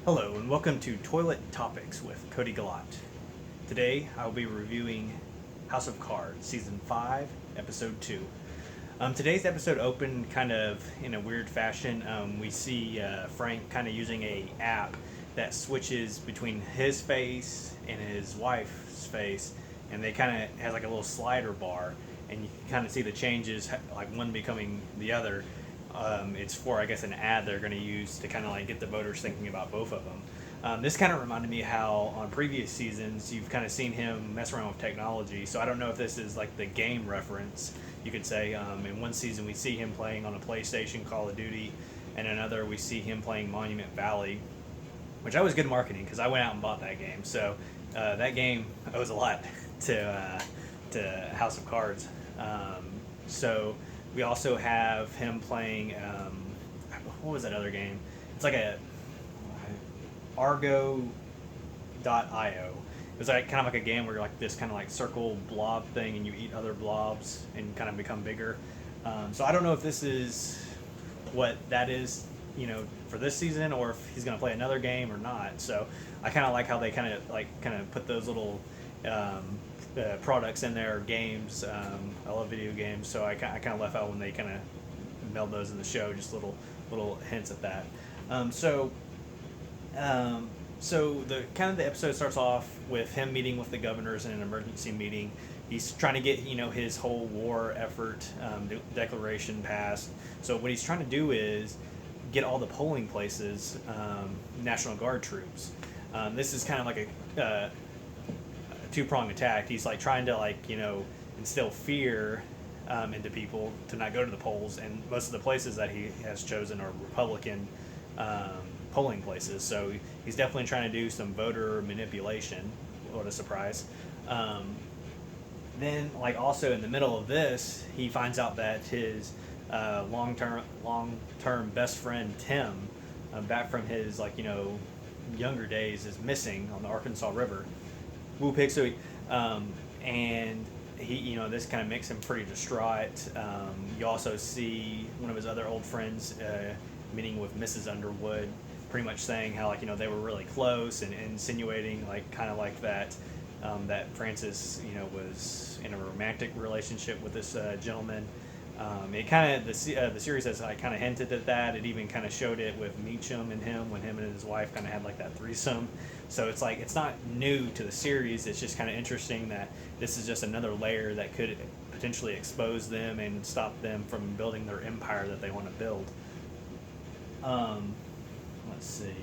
Hello and welcome to Toilet Topics with Cody Galat. Today I will be reviewing House of Cards, Season 5, Episode 2. Today's episode opened kind of in a weird fashion. We see Frank kind of using a app that switches between his face and his wife's face, and they kind of has like a little slider bar, and you can kind of see the changes, like one becoming the other. It's for, I guess, an ad they're going to use to kind of like get the voters thinking about both of them. This kind of reminded me how on previous seasons you've kind of seen him mess around with technology. So I don't know if this is like the game reference, you could say. In one season we see him playing on a PlayStation Call of Duty, and another we see him playing Monument Valley, which I was good marketing because I went out and bought that game. So that game owes a lot to House of Cards. So we also have him playing. What was that other game? It's like a Argo.io. It was like kind of like a game where you're like this kind of like circle blob thing, and you eat other blobs and kind of become bigger. So I don't know if this is what that is, for this season, or if he's going to play another game or not. So I kind of like how they kind of put those little products in there, games. I love video games, so I kind of left out when they kind of meld those in the show, just little hints at that. So the kind of the episode starts off with him meeting with the governors in an emergency meeting. He's trying to get his whole war effort declaration passed. So what he's trying to do is get all the polling places National Guard troops. This is kind of like a two-pronged attack. He's like trying to instill fear into people to not go to the polls, and most of the places that he has chosen are Republican polling places. So he's definitely trying to do some voter manipulation. What a surprise! Then, also in the middle of this, he finds out that his long-term best friend Tim, back from his younger days, is missing on the Arkansas River. Woo Pig. So, and he, this kind of makes him pretty distraught. You also see one of his other old friends meeting with Mrs. Underwood, pretty much saying how they were really close, and insinuating that that Francis was in a romantic relationship with this gentleman. It kind of the series has kind of hinted at that. It even kind of showed it with Meacham and him when him and his wife kind of had that threesome. So it's not new to the series. It's just kind of interesting that this is just another layer that could potentially expose them and stop them from building their empire that they want to build. Let's see.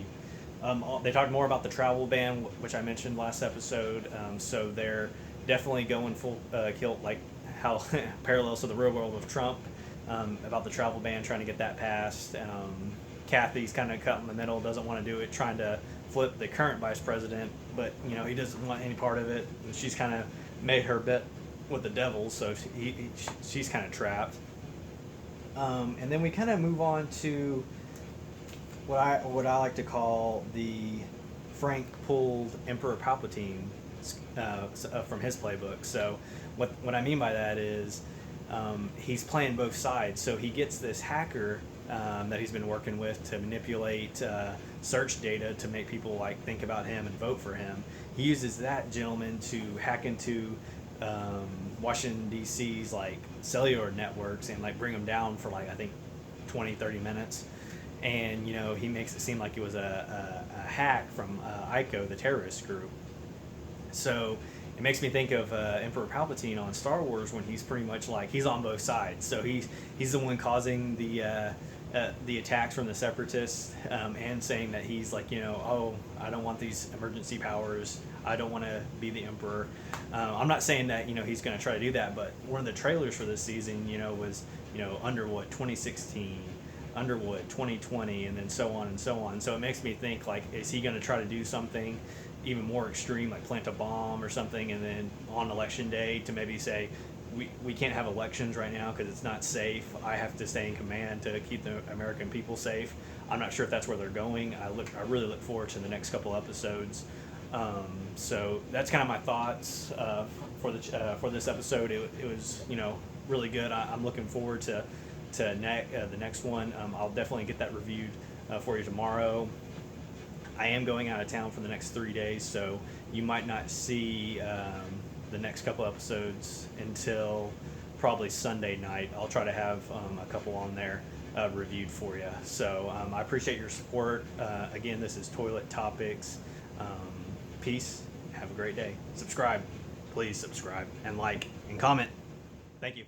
They talked more about the travel ban, which I mentioned last episode. So they're definitely going full kilt, like how parallels to the real world with Trump, about the travel ban, trying to get that passed. Kathy's kind of cut in the middle, doesn't want to do it, trying to flip the current vice president, but he doesn't want any part of it. And she's kind of made her bet with the devil, so she's kind of trapped. And then we kind of move on to what I like to call the Frank pulled Emperor Palpatine from his playbook. So what I mean by that is he's playing both sides. So he gets this hacker that he's been working with to manipulate search data to make people think about him and vote for him. He uses that gentleman to hack into Washington D.C.'s cellular networks and bring them down for I think 20-30 minutes. And he makes it seem like it was a hack from ICO, the terrorist group. So it makes me think of Emperor Palpatine on Star Wars, when he's pretty much he's on both sides. So he's the one causing the attacks from the separatists, and saying that he's oh, I don't want these emergency powers. I don't want to be the emperor. I'm not saying that he's going to try to do that, but one of the trailers for this season was Underwood 2016. Underwood 2020, and then so on and so on. So it makes me think is he going to try to do something even more extreme, like plant a bomb or something, and then on election day to maybe say we can't have elections right now because it's not safe. I have to stay in command to keep the American people safe. I'm not sure if that's where they're going. I really look forward to the next couple episodes. So that's kind of my thoughts for this episode. It was really good. I'm looking forward to the next one. I'll definitely get that reviewed for you tomorrow. I am going out of town for the next 3 days, so you might not see the next couple episodes until probably Sunday night. I'll try to have a couple on there reviewed for you. So I appreciate your support. Again, this is Toilet Topics. Peace. Have a great day. Subscribe. Please subscribe and like and comment. Thank you.